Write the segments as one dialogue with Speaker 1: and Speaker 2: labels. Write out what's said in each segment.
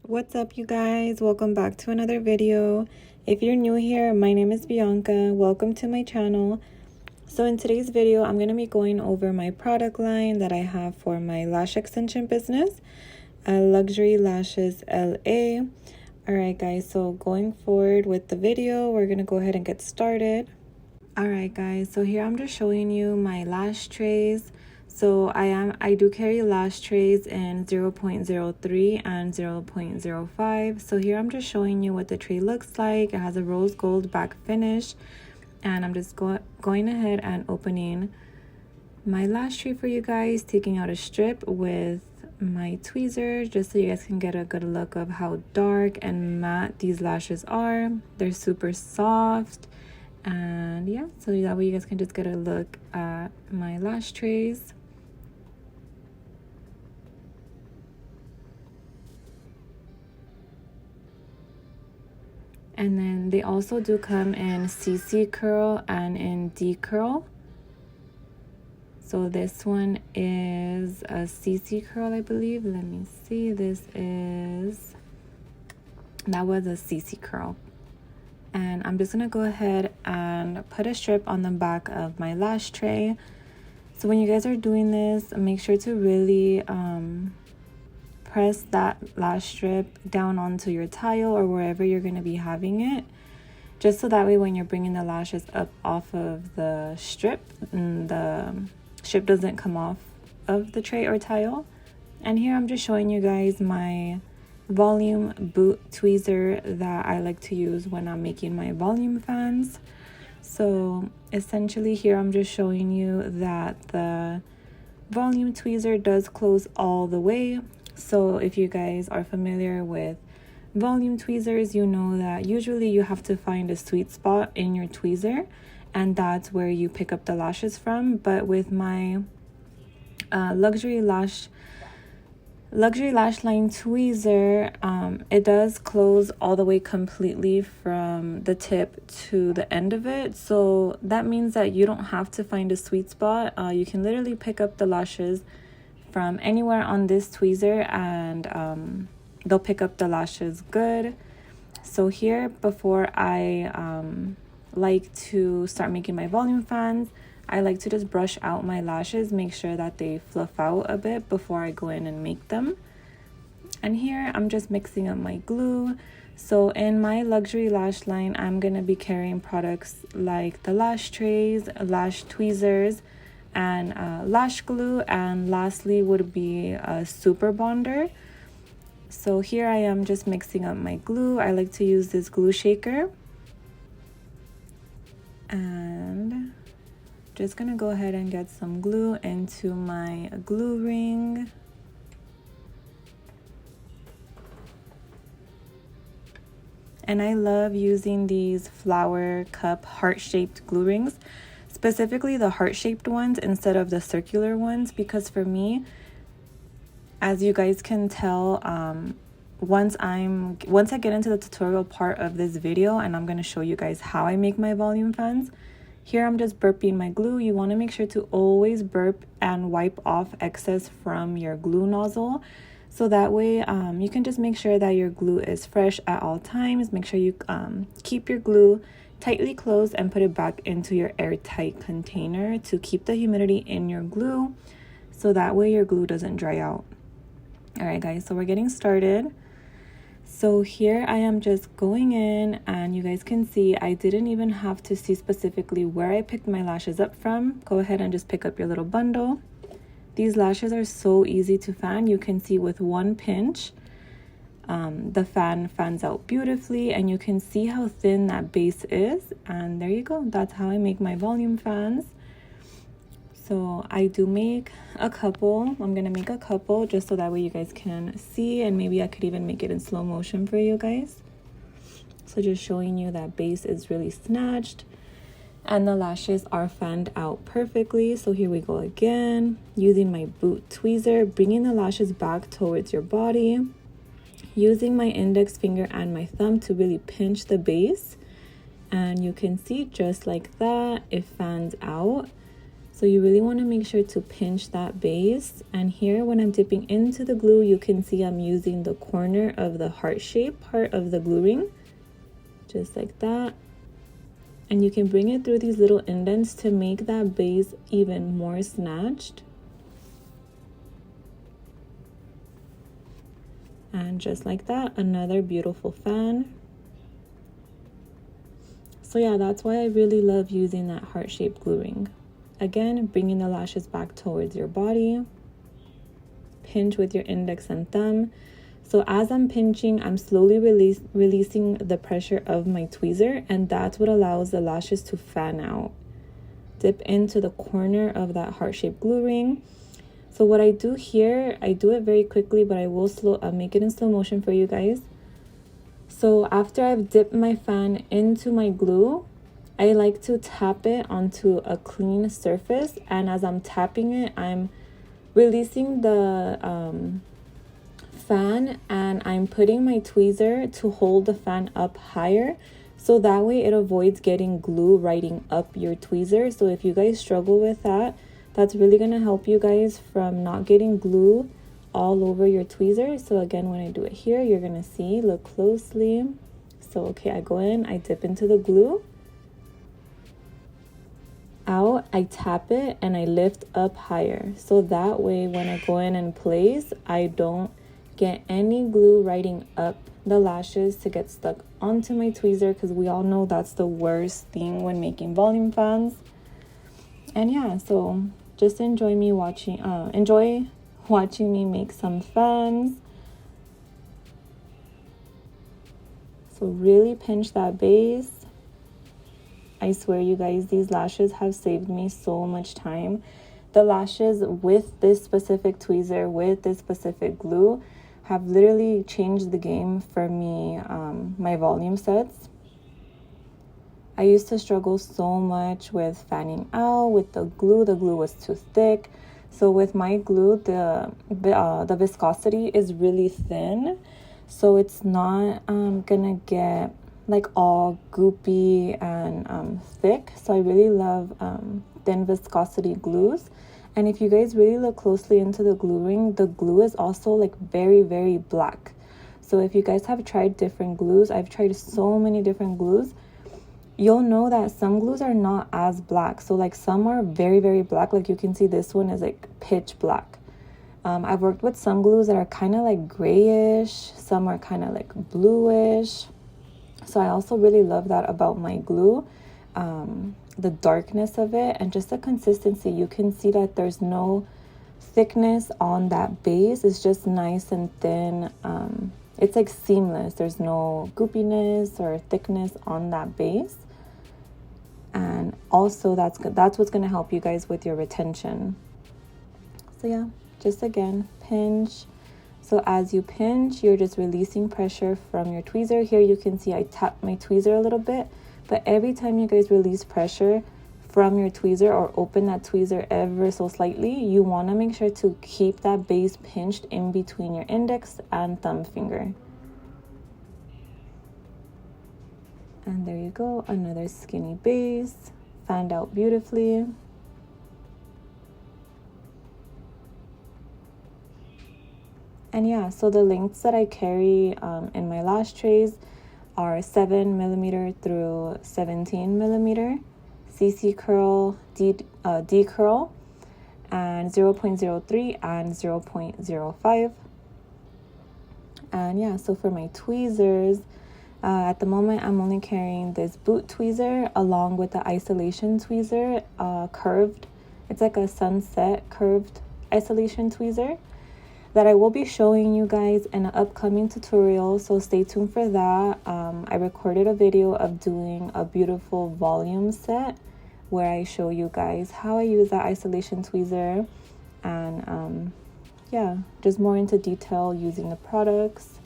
Speaker 1: What's up, you guys? Welcome back to another video. If you're new here, my name is Bianca. Welcome to my channel. So in today's video, I'm going to be going over my product line that I have for my lash extension business, Luxury Lashes LA. Alright guys, so going forward with the video, we're going to go ahead and get started. Alright guys, so here I'm just showing you my lash trays. So I do carry lash trays in 0.03 and 0.05. So here I'm just showing you what the tray looks like. It has a rose gold back finish. And I'm just going ahead and opening my lash tray for you guys, taking out a strip with my tweezer just so you guys can get a good look of how dark and matte these lashes are. They're super soft. And yeah, so that way you guys can just get a look at my lash trays. And then they also do come in CC curl and in D curl. So this one is a CC curl, I believe. Let me see. That was a CC curl. And I'm just going to go ahead and put a strip on the back of my lash tray. So when you guys are doing this, make sure to really press that lash strip down onto your tile or wherever you're going to be having it, just so that way when you're bringing the lashes up off of the strip, the strip doesn't come off of the tray or tile. And here I'm just showing you guys my volume boot tweezer that I like to use when I'm making my volume fans. So essentially here I'm just showing you that the volume tweezer does close all the way. So if you guys are familiar with volume tweezers, you know that usually you have to find a sweet spot in your tweezer, and that's where you pick up the lashes from. But with my luxury lash line tweezer, it does close all the way completely from the tip to the end of it. So that means that you don't have to find a sweet spot. You can literally pick up the lashes from anywhere on this tweezer, and they'll pick up the lashes good. So here, before I like to start making my volume fans, I like to just brush out my lashes, make sure that they fluff out a bit before I go in and make them. And here I'm just mixing up my glue. So in my luxury lash line, I'm gonna be carrying products like the lash trays, lash tweezers, and lash glue, and lastly would be a super bonder. So here I am just mixing up my glue. I like to use this glue shaker, and just gonna go ahead and get some glue into my glue ring. And I love using these flower cup heart-shaped glue rings, specifically the heart-shaped ones instead of the circular ones, because for me, as you guys can tell, once I get into the tutorial part of this video, and I'm going to show you guys how I make my volume fans. Here I'm just burping my glue. You want to make sure to always burp and wipe off excess from your glue nozzle, so that way you can just make sure that your glue is fresh at all times. Make sure you keep your glue tightly closed and put it back into your airtight container to keep the humidity in your glue, so that way your glue doesn't dry out. All right guys, so we're getting started. So here I am just going in, and you guys can see I didn't even have to see specifically where I picked my lashes up from. Go ahead and just pick up your little bundle. These lashes are so easy to fan. You can see with one pinch, the fan fans out beautifully, and you can see how thin that base is. And there you go. That's how I make my volume fans. So I do make a couple. I'm gonna make a couple just so that way you guys can see, and maybe I could even make it in slow motion for you guys. So just showing you that base is really snatched and the lashes are fanned out perfectly. So here we go again, using my boot tweezer, bringing the lashes back towards your body, using my index finger and my thumb to really pinch the base, and you can see just like that it fans out. So you really want to make sure to pinch that base. And here when I'm dipping into the glue, you can see I'm using the corner of the heart shape part of the glue ring, just like that. And you can bring it through these little indents to make that base even more snatched. And just like that, another beautiful fan. So yeah, that's why I really love using that heart-shaped glue ring. Again, bringing the lashes back towards your body. Pinch with your index and thumb. So as I'm pinching, I'm slowly releasing the pressure of my tweezer, and that's what allows the lashes to fan out. Dip into the corner of that heart-shaped glue ring. So what I do here, I do it very quickly, but I will make it in slow motion for you guys. So after I've dipped my fan into my glue, I like to tap it onto a clean surface, and as I'm tapping it, I'm releasing the fan, and I'm putting my tweezer to hold the fan up higher, so that way it avoids getting glue riding up your tweezer. So if you guys struggle with that, that's really going to help you guys from not getting glue all over your tweezer. So again, when I do it here, you're going to see, look closely. So okay, I go in, I dip into the glue, out, I tap it, and I lift up higher, so that way when I go in and place, I don't get any glue riding up the lashes to get stuck onto my tweezer, because we all know that's the worst thing when making volume fans. And yeah, so just enjoy watching me make some fans. So really pinch that base. I swear, you guys, these lashes have saved me so much time. The lashes with this specific tweezer, with this specific glue, have literally changed the game for me, my volume sets. I used to struggle so much with fanning out with the glue. The glue was too thick. So with my glue, the viscosity is really thin. So it's not gonna get like all goopy and thick. So I really love thin viscosity glues. And if you guys really look closely into the glue ring, the glue is also like very, very black. So if you guys have tried different glues, I've tried so many different glues, you'll know that some glues are not as black. So like some are very, very black. Like you can see this one is like pitch black. I've worked with some glues that are kind of like grayish, some are kind of like bluish. So I also really love that about my glue, the darkness of it and just the consistency. You can see that there's no thickness on that base. It's just nice and thin. It's like seamless. There's no goopiness or thickness on that base. And also that's what's going to help you guys with your retention. So yeah, just again, pinch. So as you pinch, you're just releasing pressure from your tweezer. Here you can see I tap my tweezer a little bit, but every time you guys release pressure from your tweezer or open that tweezer ever so slightly, you want to make sure to keep that base pinched in between your index and thumb finger. And there you go, another skinny base, fanned out beautifully. And yeah, so the lengths that I carry in my lash trays are 7mm through 17mm, CC curl, D curl, and 0.03 and 0.05. And yeah, so for my tweezers, at the moment I'm only carrying this boot tweezer along with the isolation tweezer, curved. It's like a sunset curved isolation tweezer that I will be showing you guys in an upcoming tutorial, so stay tuned for that. I recorded a video of doing a beautiful volume set where I show you guys how I use that isolation tweezer and yeah, just more into detail using the products,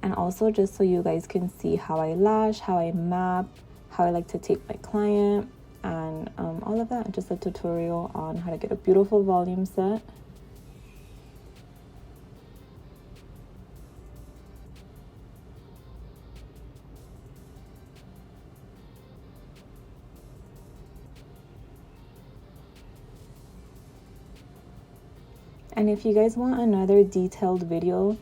Speaker 1: and also just so you guys can see how I lash, how I map, how I like to take my client, and all of that. Just a tutorial on how to get a beautiful volume set. And if you guys want another detailed video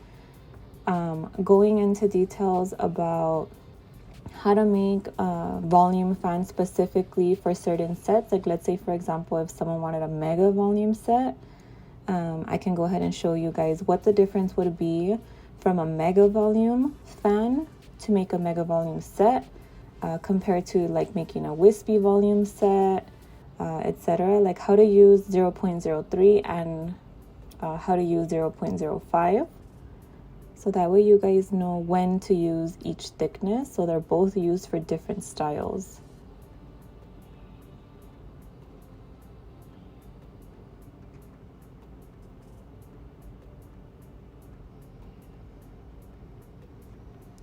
Speaker 1: going into details about how to make a volume fan specifically for certain sets, like let's say for example if someone wanted a mega volume set, I can go ahead and show you guys what the difference would be from a mega volume fan to make a mega volume set compared to like making a wispy volume set, etc. Like how to use 0.03 and how to use 0.05. So that way you guys know when to use each thickness. So they're both used for different styles.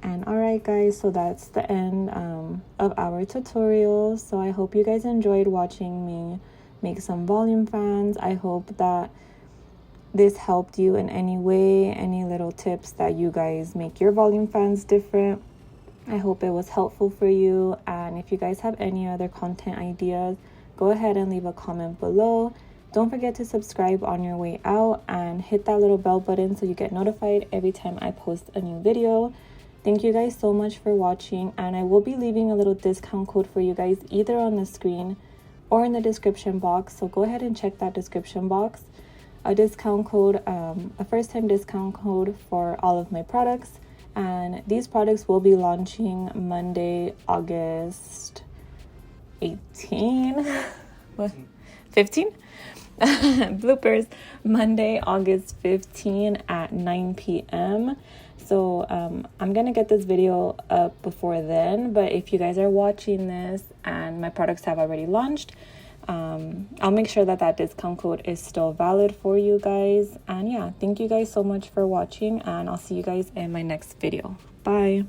Speaker 1: And alright guys, so that's the end of our tutorial. So I hope you guys enjoyed watching me make some volume fans. I hope that this helped you in any way, any little tips that you guys make your volume fans different. I hope it was helpful for you. And if you guys have any other content ideas, go ahead and leave a comment below. Don't forget to subscribe on your way out and hit that little bell button so you get notified every time I post a new video. Thank you guys so much for watching, and I will be leaving a little discount code for you guys either on the screen or in the description box. So go ahead and check that description box. A discount code, a first-time discount code for all of my products. And these products will be launching Monday, August 18. What? 15? Bloopers. Monday, August 15 at 9 p.m. So I'm gonna get this video up before then, but if you guys are watching this and my products have already launched, I'll make sure that that discount code is still valid for you guys. And yeah, thank you guys so much for watching, and I'll see you guys in my next video. Bye.